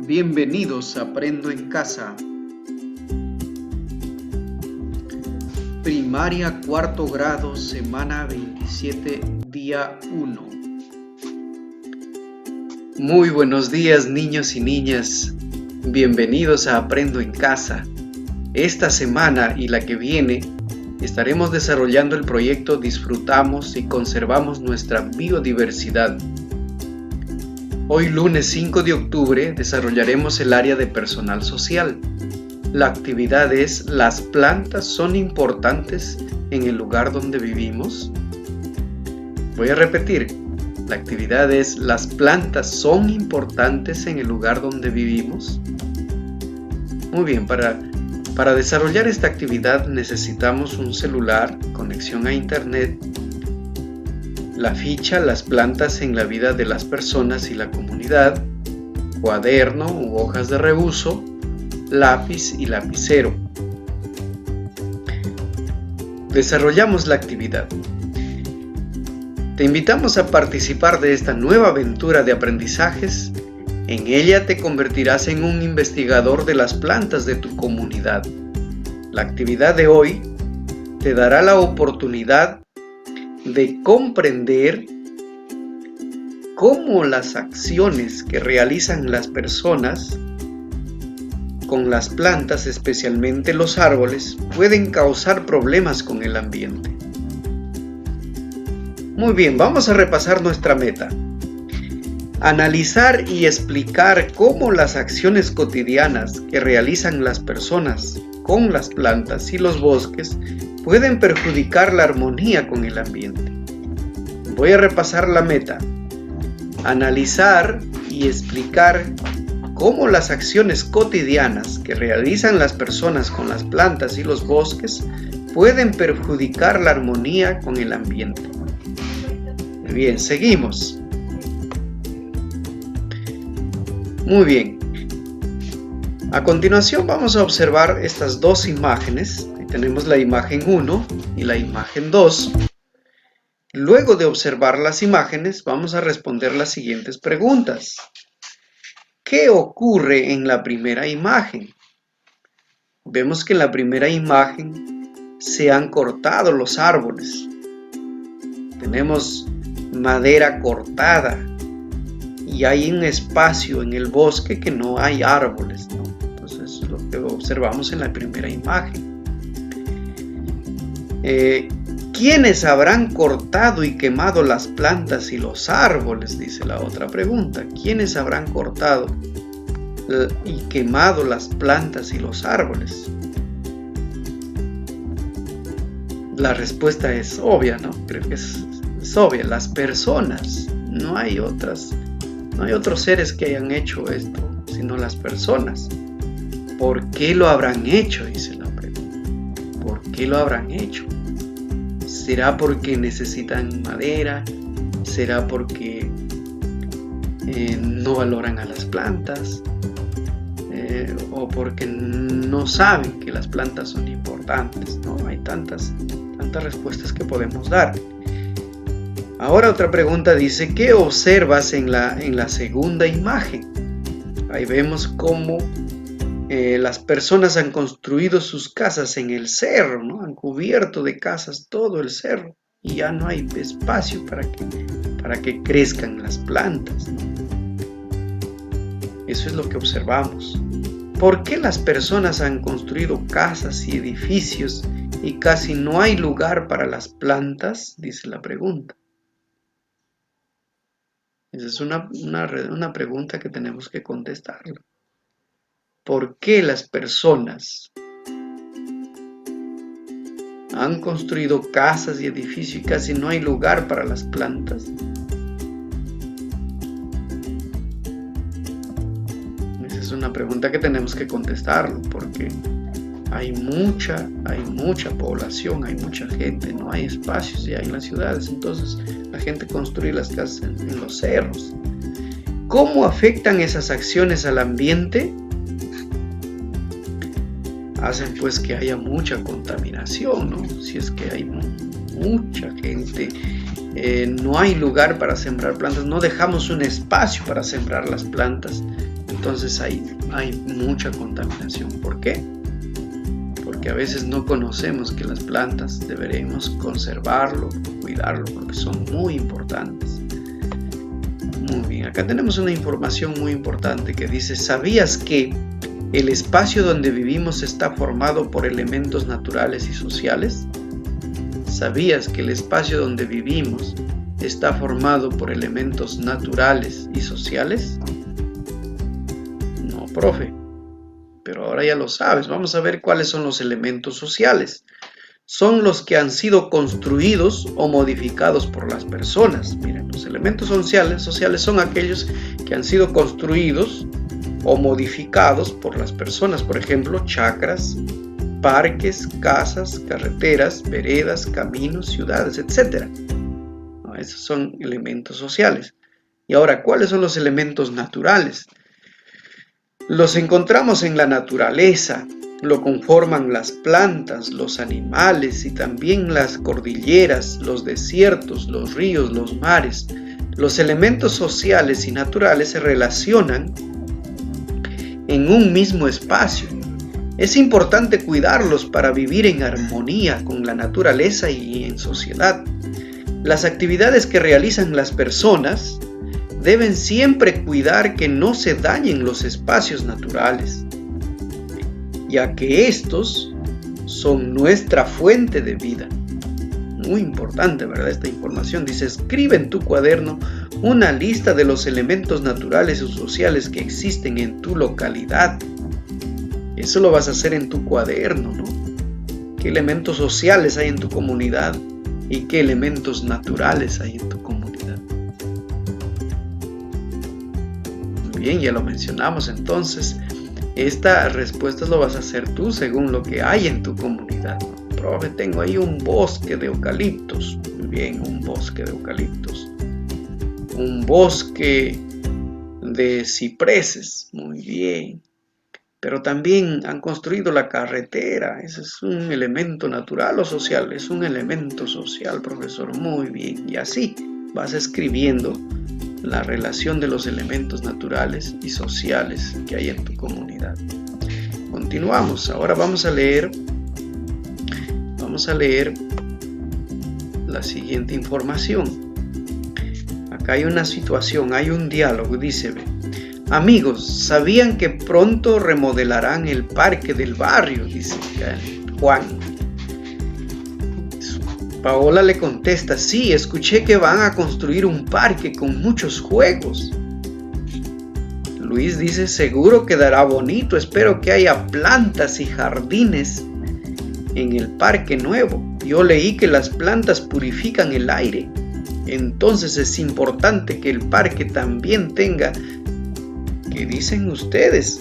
Bienvenidos a Aprendo en Casa. Primaria cuarto grado, semana 27, día 1. Muy buenos días, niños y niñas. Bienvenidos a Aprendo en Casa. Esta semana y la que viene estaremos desarrollando el proyecto Disfrutamos y conservamos nuestra biodiversidad. Hoy lunes 5 de octubre desarrollaremos el área de personal social. La actividad es ¿las plantas son importantes en el lugar donde vivimos? Voy a repetir. La actividad es ¿las plantas son importantes en el lugar donde vivimos? Muy bien, para desarrollar esta actividad necesitamos un celular, conexión a internet, la ficha Las plantas en la vida de las personas y la comunidad, cuaderno u hojas de reuso, lápiz y lapicero. Desarrollamos la actividad. Te invitamos a participar de esta nueva aventura de aprendizajes. En ella te convertirás en un investigador de las plantas de tu comunidad. La actividad de hoy te dará la oportunidad de comprender cómo las acciones que realizan las personas con las plantas, especialmente los árboles, pueden causar problemas con el ambiente. Muy bien, vamos a repasar nuestra meta. Analizar y explicar cómo las acciones cotidianas que realizan las personas con las plantas y los bosques pueden perjudicar la armonía con el ambiente. Voy a repasar la meta. Analizar y explicar cómo las acciones cotidianas que realizan las personas con las plantas y los bosques pueden perjudicar la armonía con el ambiente. Bien, seguimos. Muy bien. A continuación vamos a observar estas dos imágenes. Ahí tenemos la imagen 1 y la imagen 2. Luego de observar las imágenes, vamos a responder las siguientes preguntas. ¿Qué ocurre en la primera imagen? Vemos que en la primera imagen se han cortado los árboles. Tenemos madera cortada y hay un espacio en el bosque que no hay árboles, ¿no? Entonces, lo que observamos en la primera imagen. ¿Quiénes habrán cortado y quemado las plantas y los árboles? Dice la otra pregunta. ¿Quiénes habrán cortado y quemado las plantas y los árboles? La respuesta es obvia, ¿no? Creo que es obvia. Las personas. No hay otros seres que hayan hecho esto, sino las personas. ¿Por qué lo habrán hecho? Dice la pregunta. ¿Por qué lo habrán hecho? ¿Será porque necesitan madera? ¿Será porque no valoran a las plantas? ¿O porque no saben que las plantas son importantes? No, hay tantas respuestas que podemos dar. Ahora otra pregunta dice, ¿qué observas en la segunda imagen? Ahí vemos cómo las personas han construido sus casas en el cerro, ¿no? Han cubierto de casas todo el cerro y ya no hay espacio para que crezcan las plantas, ¿no? Eso es lo que observamos. ¿Por qué las personas han construido casas y edificios y casi no hay lugar para las plantas? Dice la pregunta. Esa es una pregunta que tenemos que contestarla. ¿Por qué las personas han construido casas y edificios y casi no hay lugar para las plantas? Esa es una pregunta que tenemos que contestarlo porque hay mucha población, hay mucha gente, no hay espacios ya en las ciudades, entonces la gente construye las casas en los cerros. ¿Cómo afectan esas acciones al ambiente? Hacen pues que haya mucha contaminación, ¿no? Si es que hay mucha gente, no hay lugar para sembrar plantas, no dejamos un espacio para sembrar las plantas, entonces hay mucha contaminación. ¿Por qué? Porque a veces no conocemos que las plantas deberemos conservarlo, cuidarlo, porque son muy importantes. Muy bien, acá tenemos una información muy importante que dice: ¿sabías que el espacio donde vivimos está formado por elementos naturales y sociales? ¿Sabías que el espacio donde vivimos está formado por elementos naturales y sociales? No, profe, pero ahora ya lo sabes. Vamos a ver cuáles son los elementos sociales. Son los que han sido construidos o modificados por las personas. Miren, los elementos sociales son aquellos que han sido construidos o modificados por las personas. Por ejemplo, chacras, parques, casas, carreteras, veredas, caminos, ciudades, etc. Esos son elementos sociales. Y ahora, ¿cuáles son los elementos naturales? Los encontramos en la naturaleza. Lo conforman las plantas, los animales y también las cordilleras, los desiertos, los ríos, los mares. Los elementos sociales y naturales se relacionan en un mismo espacio. Es importante cuidarlos para vivir en armonía con la naturaleza y en sociedad. Las actividades que realizan las personas deben siempre cuidar que no se dañen los espacios naturales, ya que estos son nuestra fuente de vida. Muy importante, ¿verdad? Esta información dice: escribe en tu cuaderno una lista de los elementos naturales o sociales que existen en tu localidad. Eso lo vas a hacer en tu cuaderno, ¿no? ¿Qué elementos sociales hay en tu comunidad y qué elementos naturales hay en tu comunidad? Muy bien, ya lo mencionamos entonces. Estas respuestas lo vas a hacer tú según lo que hay en tu comunidad. Profe, tengo ahí un bosque de eucaliptos. Muy bien, un bosque de eucaliptos. Un bosque de cipreses. Muy bien. Pero también han construido la carretera. ¿Ese es un elemento natural o social? Es un elemento social, profesor. Muy bien. Y así vas escribiendo la relación de los elementos naturales y sociales que hay en tu comunidad. Continuamos. Ahora vamos a leer la siguiente información. Acá hay una situación, hay un diálogo. Dice: amigos, ¿sabían que pronto remodelarán el parque del barrio? Dice Juan. Paola le contesta: sí, escuché que van a construir un parque con muchos juegos. Luis dice: seguro quedará bonito, espero que haya plantas y jardines en el parque nuevo. Yo leí que las plantas purifican el aire, entonces es importante que el parque también tenga. ¿Qué dicen ustedes?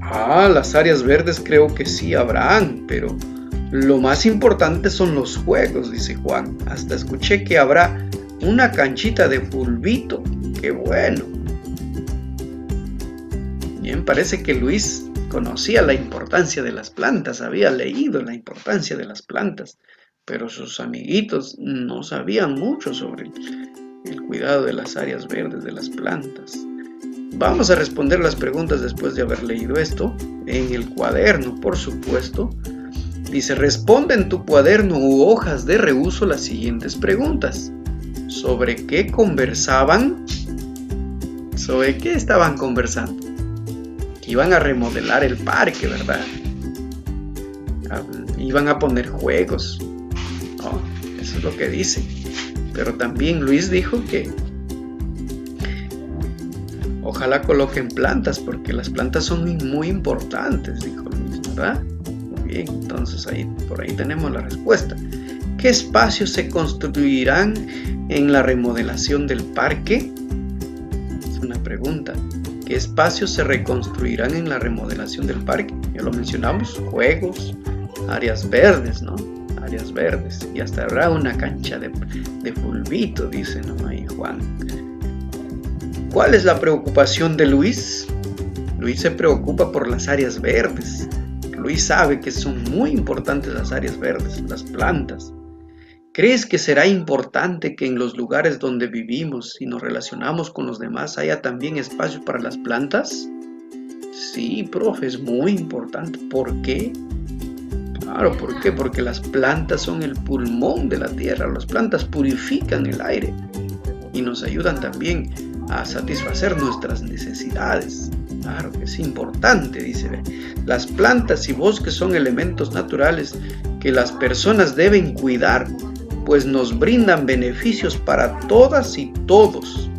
Las áreas verdes creo que sí habrán, pero lo más importante son los juegos, dice Juan. Hasta escuché que habrá una canchita de fulbito. ¡Qué bueno! Bien, parece que Luis conocía la importancia de las plantas, había leído la importancia de las plantas, pero sus amiguitos no sabían mucho sobre el cuidado de las áreas verdes de las plantas. Vamos a responder las preguntas después de haber leído esto en el cuaderno, por supuesto. Dice: responde en tu cuaderno u hojas de reuso las siguientes preguntas. ¿Sobre qué conversaban? ¿Sobre qué estaban conversando? Iban a remodelar el parque, ¿verdad? Iban a poner juegos. Eso es lo que dice. Pero también Luis dijo que ojalá coloquen plantas, porque las plantas son muy importantes, dijo Luis, ¿verdad? Muy bien, entonces por ahí tenemos la respuesta. ¿Qué espacios se construirán en la remodelación del parque? Es una pregunta. ¿Qué espacios se reconstruirán en la remodelación del parque? Ya lo mencionamos: juegos, áreas verdes, ¿no? Áreas verdes. Y hasta habrá una cancha de fulbito, dice, ¿no? Ahí Juan. ¿Cuál es la preocupación de Luis? Luis se preocupa por las áreas verdes. Luis sabe que son muy importantes las áreas verdes, las plantas. ¿Crees que será importante que en los lugares donde vivimos y nos relacionamos con los demás haya también espacio para las plantas? Sí, profe, es muy importante. ¿Por qué? Claro, ¿por qué? Porque las plantas son el pulmón de la tierra. Las plantas purifican el aire y nos ayudan también a satisfacer nuestras necesidades. Claro que es importante, dice. Las plantas y bosques son elementos naturales que las personas deben cuidar, pues nos brindan beneficios para todas y todos.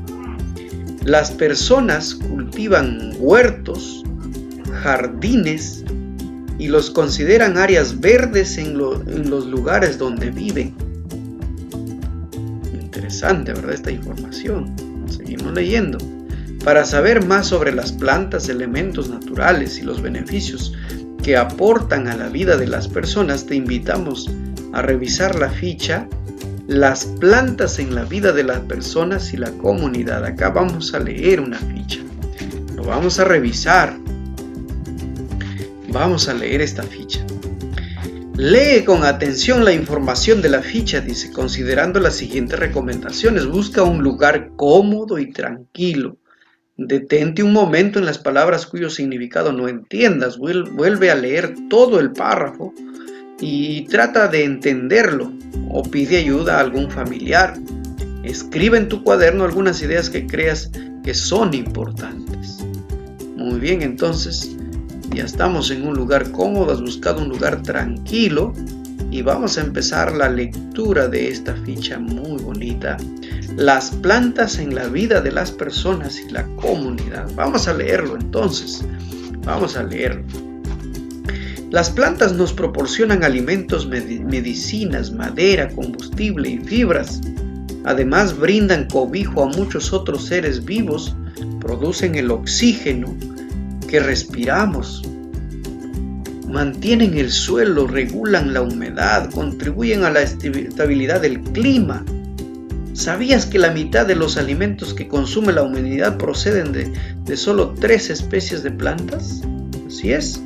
Las personas cultivan huertos, jardines y los consideran áreas verdes en los lugares donde viven. Interesante, ¿verdad? Esta información. Seguimos leyendo. Para saber más sobre las plantas, elementos naturales y los beneficios que aportan a la vida de las personas, te invitamos a revisar la ficha Las plantas en la vida de las personas y la comunidad. Acá vamos a leer una ficha. Lo vamos a revisar. Vamos a leer esta ficha. Lee con atención la información de la ficha, dice, considerando las siguientes recomendaciones. Busca un lugar cómodo y tranquilo. Detente un momento en las palabras cuyo significado no entiendas. Vuelve a leer todo el párrafo y trata de entenderlo, o pide ayuda a algún familiar. Escribe en tu cuaderno algunas ideas que creas que son importantes. Muy bien, entonces ya estamos en un lugar cómodo, has buscado un lugar tranquilo y vamos a empezar la lectura de esta ficha muy bonita. Las plantas en la vida de las personas y la comunidad. Vamos a leerlo entonces. Vamos a leerlo. Las plantas nos proporcionan alimentos, medicinas, madera, combustible y fibras. Además, brindan cobijo a muchos otros seres vivos, producen el oxígeno que respiramos, mantienen el suelo, regulan la humedad, contribuyen a la estabilidad del clima. ¿Sabías que la mitad de los alimentos que consume la humanidad proceden de solo 3 especies de plantas? Así es.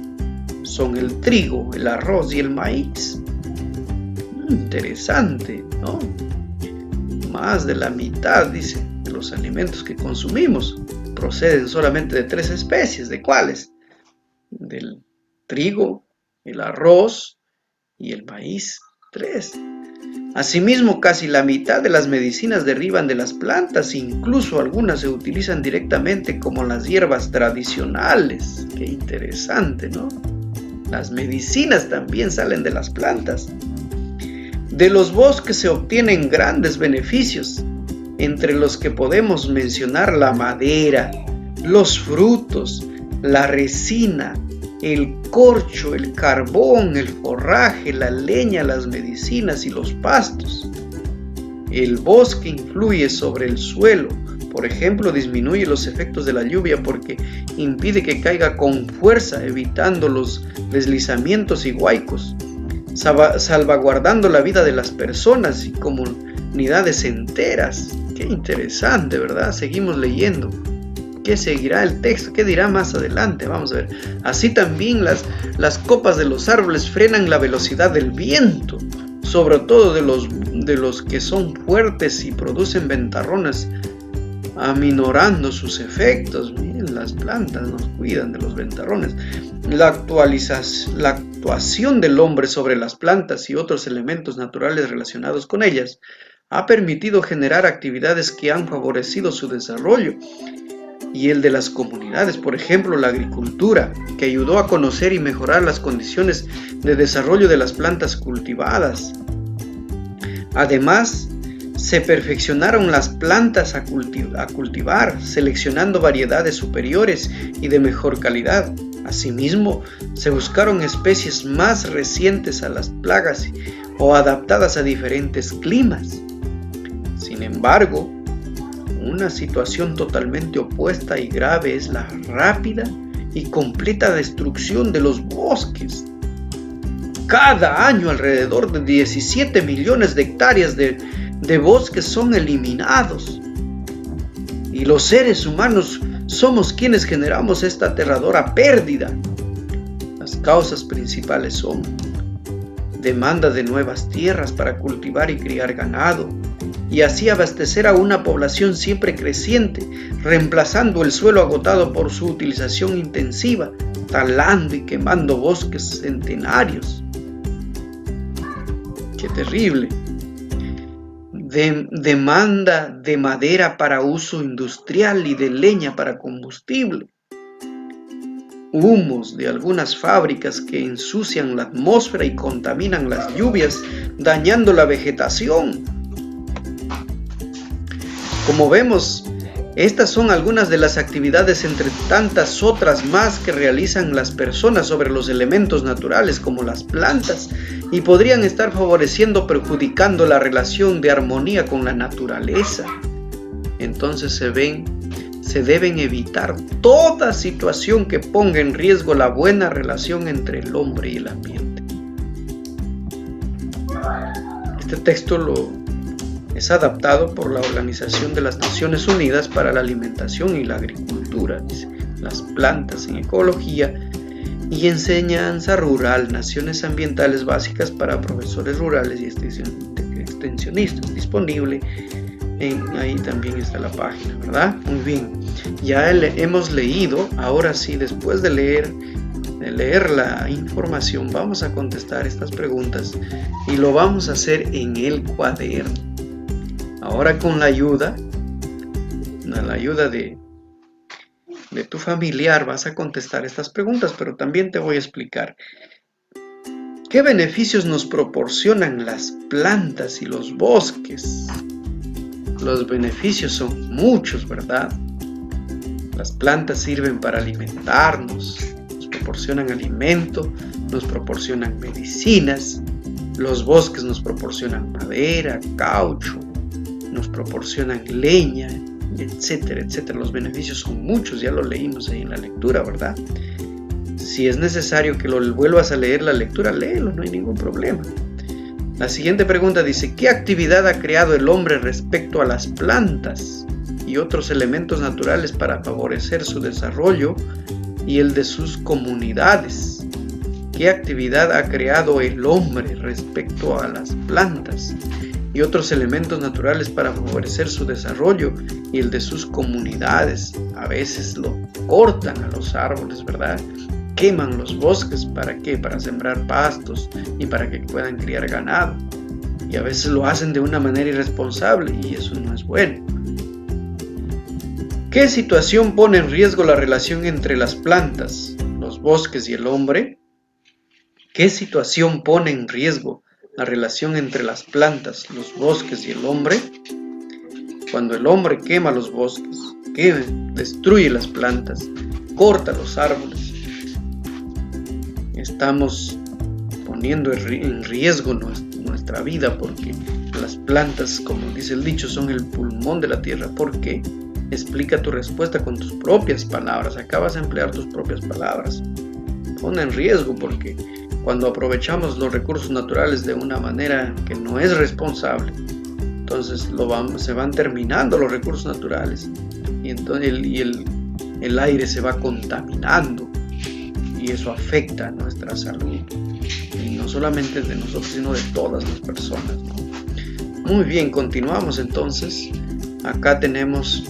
Son el trigo, el arroz y el maíz. Interesante, ¿no? Más de la mitad, dice, de los alimentos que consumimos proceden solamente de 3 especies. ¿De cuáles? Del trigo, el arroz y el maíz. 3. Asimismo, casi la mitad de las medicinas derivan de las plantas, incluso algunas se utilizan directamente como las hierbas tradicionales. Qué interesante, ¿no? Las medicinas también salen de las plantas. De los bosques se obtienen grandes beneficios, entre los que podemos mencionar la madera, los frutos, la resina, el corcho, el carbón, el forraje, la leña, las medicinas y los pastos. El bosque influye sobre el suelo. Por ejemplo, disminuye los efectos de la lluvia porque impide que caiga con fuerza, evitando los deslizamientos y huaicos, salvaguardando la vida de las personas y comunidades enteras. Qué interesante, ¿verdad? Seguimos leyendo. ¿Qué seguirá el texto? ¿Qué dirá más adelante? Vamos a ver. Así también las copas de los árboles frenan la velocidad del viento, sobre todo de los que son fuertes y producen ventarrones, aminorando sus efectos. Miren, las plantas nos cuidan de los ventarrones. La actuación del hombre sobre las plantas y otros elementos naturales relacionados con ellas ha permitido generar actividades que han favorecido su desarrollo y el de las comunidades. Por ejemplo, la agricultura, que ayudó a conocer y mejorar las condiciones de desarrollo de las plantas cultivadas. Además, se perfeccionaron las plantas a cultivar, seleccionando variedades superiores y de mejor calidad. Asimismo, se buscaron especies más resistentes a las plagas o adaptadas a diferentes climas. Sin embargo, una situación totalmente opuesta y grave es la rápida y completa destrucción de los bosques. Cada año alrededor de 17 millones de hectáreas de bosques son eliminados. Y los seres humanos somos quienes generamos esta aterradora pérdida. Las causas principales son demanda de nuevas tierras para cultivar y criar ganado, y así abastecer a una población siempre creciente, reemplazando el suelo agotado por su utilización intensiva, talando y quemando bosques centenarios. ¡Qué terrible! Demanda de madera para uso industrial y de leña para combustible. Humos de algunas fábricas que ensucian la atmósfera y contaminan las lluvias, dañando la vegetación. Como vemos, estas son algunas de las actividades entre tantas otras más que realizan las personas sobre los elementos naturales como las plantas y podrían estar favoreciendo o perjudicando la relación de armonía con la naturaleza. Entonces se deben evitar toda situación que ponga en riesgo la buena relación entre el hombre y el ambiente. Este texto es adaptado por la Organización de las Naciones Unidas para la Alimentación y la Agricultura, las plantas en ecología y enseñanza rural, naciones ambientales básicas para profesores rurales y extensionistas, disponible. Ahí también está la página, ¿verdad? Muy bien, ya hemos leído. Ahora sí, después de leer la información, vamos a contestar estas preguntas y lo vamos a hacer en el cuaderno. Ahora con la ayuda de tu familiar vas a contestar estas preguntas, pero también te voy a explicar qué beneficios nos proporcionan las plantas y los bosques. Los beneficios son muchos, ¿verdad? Las plantas sirven para alimentarnos, nos proporcionan alimento, nos proporcionan medicinas. Los bosques nos proporcionan madera, caucho, nos proporcionan leña, etcétera, etcétera. Los beneficios son muchos, ya lo leímos ahí en la lectura, ¿verdad? Si es necesario que lo vuelvas a leer la lectura, léelo, no hay ningún problema. La siguiente pregunta dice: ¿qué actividad ha creado el hombre respecto a las plantas y otros elementos naturales para favorecer su desarrollo y el de sus comunidades? ¿Qué actividad ha creado el hombre respecto a las plantas y otros elementos naturales para favorecer su desarrollo y el de sus comunidades? A veces lo cortan a los árboles, ¿verdad? Queman los bosques, ¿para qué? Para sembrar pastos y para que puedan criar ganado. Y a veces lo hacen de una manera irresponsable y eso no es bueno. ¿Qué situación pone en riesgo la relación entre las plantas, los bosques y el hombre? ¿Qué situación pone en riesgo la relación entre las plantas, los bosques y el hombre? Cuando el hombre quema los bosques, destruye las plantas, corta los árboles, estamos poniendo en riesgo nuestra vida, porque las plantas, como dice el dicho, son el pulmón de la tierra. ¿Por qué? Explica tu respuesta con tus propias palabras. Acabas de emplear tus propias palabras. Pone en riesgo porque cuando aprovechamos los recursos naturales de una manera que no es responsable, entonces se van terminando los recursos naturales y entonces el aire se va contaminando. Y eso afecta a nuestra salud, y no solamente de nosotros, sino de todas las personas, ¿no? Muy bien, continuamos entonces. Acá tenemos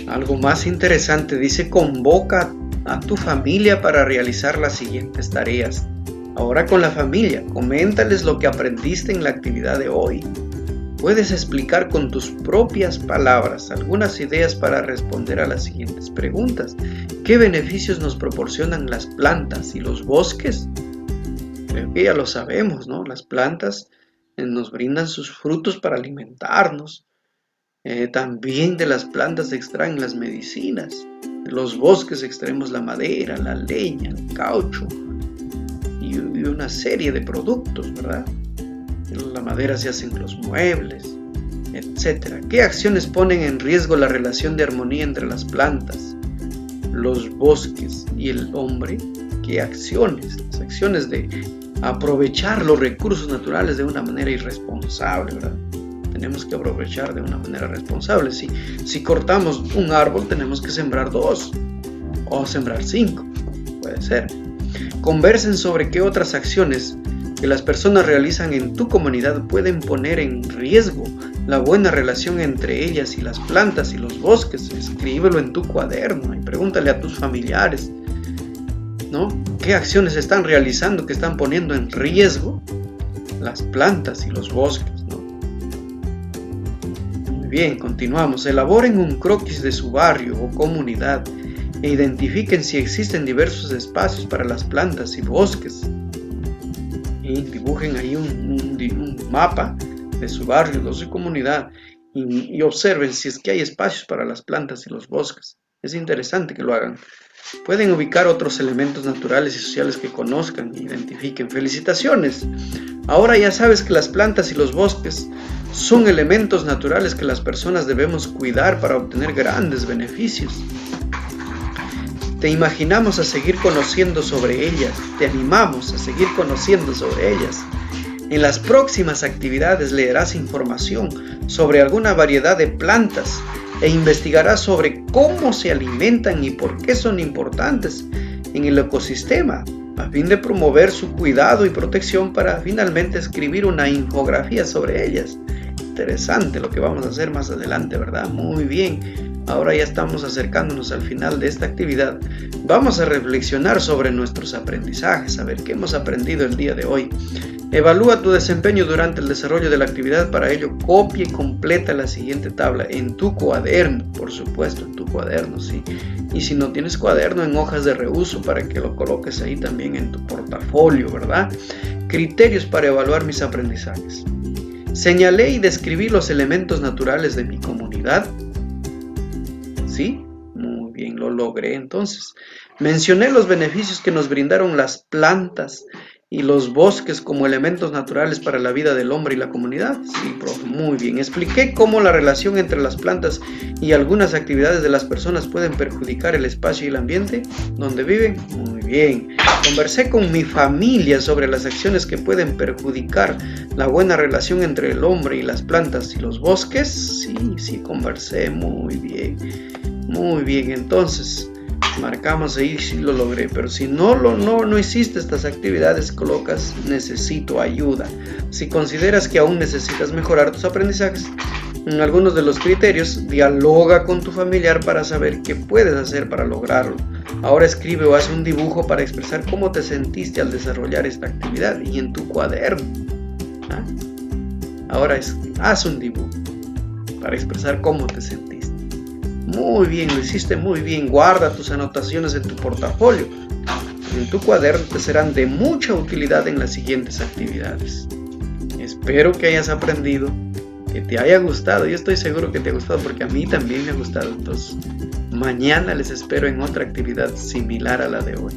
algo más interesante. Dice: convoca a tu familia para realizar las siguientes tareas. Ahora con la familia, coméntales lo que aprendiste en la actividad de hoy. Puedes explicar con tus propias palabras algunas ideas para responder a las siguientes preguntas. ¿Qué beneficios nos proporcionan las plantas y los bosques? Creo que ya lo sabemos, ¿no? Las plantas nos brindan sus frutos para alimentarnos. También de las plantas se extraen las medicinas. De los bosques extraemos la madera, la leña, el caucho y una serie de productos, ¿verdad? De la madera se hacen los muebles, etc. ¿Qué acciones ponen en riesgo la relación de armonía entre las plantas, los bosques y el hombre? ¿Qué acciones? Las acciones de aprovechar los recursos naturales de una manera irresponsable, ¿verdad? Tenemos que aprovechar de una manera responsable. Si cortamos un árbol, tenemos que sembrar 2 o sembrar 5, puede ser. Conversen sobre qué otras acciones que las personas realizan en tu comunidad pueden poner en riesgo la buena relación entre ellas y las plantas y los bosques. Escríbelo en tu cuaderno y pregúntale a tus familiares, ¿no? ¿Qué acciones están realizando que están poniendo en riesgo las plantas y los bosques, ¿no? Muy bien, continuamos. Elaboren un croquis de su barrio o comunidad e identifiquen si existen diversos espacios para las plantas y bosques. Y dibujen ahí un mapa de su barrio, de su comunidad, y observen si es que hay espacios para las plantas y los bosques. Es interesante que lo hagan. Pueden ubicar otros elementos naturales y sociales que conozcan e identifiquen. ¡Felicitaciones! Ahora ya sabes que las plantas y los bosques son elementos naturales que las personas debemos cuidar para obtener grandes beneficios. Te imaginamos a seguir conociendo sobre ellas, te animamos a seguir conociendo sobre ellas. En las próximas actividades leerás información sobre alguna variedad de plantas e investigarás sobre cómo se alimentan y por qué son importantes en el ecosistema, a fin de promover su cuidado y protección para finalmente escribir una infografía sobre ellas. Interesante lo que vamos a hacer más adelante, ¿verdad? Muy bien. Ahora ya estamos acercándonos al final de esta actividad. Vamos a reflexionar sobre nuestros aprendizajes, a ver qué hemos aprendido el día de hoy. Evalúa tu desempeño durante el desarrollo de la actividad. Para ello, copia y completa la siguiente tabla en tu cuaderno, por supuesto, en tu cuaderno, sí. Y si no tienes cuaderno, en hojas de reuso para que lo coloques ahí también en tu portafolio, ¿verdad? Criterios para evaluar mis aprendizajes. Señalé y describí los elementos naturales de mi comunidad. ¿Sí? Muy bien, lo logré entonces. Mencioné los beneficios que nos brindaron las plantas y los bosques como elementos naturales para la vida del hombre y la comunidad. Sí, profe, muy bien. Expliqué cómo la relación entre las plantas y algunas actividades de las personas pueden perjudicar el espacio y el ambiente donde viven. Muy bien. Conversé con mi familia sobre las acciones que pueden perjudicar la buena relación entre el hombre y las plantas y los bosques. Sí, conversé. Muy bien. Muy bien, entonces marcamos ahí si lo logré, pero si no hiciste estas actividades, colocas necesito ayuda. Si consideras que aún necesitas mejorar tus aprendizajes en algunos de los criterios, dialoga con tu familiar para saber qué puedes hacer para lograrlo. Ahora escribe o haz un dibujo para expresar cómo te sentiste al desarrollar esta actividad y en tu cuaderno. Ahora haz un dibujo para expresar cómo te sentiste. Muy bien, lo hiciste muy bien. Guarda tus anotaciones en tu portafolio. En tu cuaderno te serán de mucha utilidad en las siguientes actividades. Espero que hayas aprendido, que te haya gustado. Yo estoy seguro que te ha gustado porque a mí también me ha gustado. Entonces, mañana les espero en otra actividad similar a la de hoy.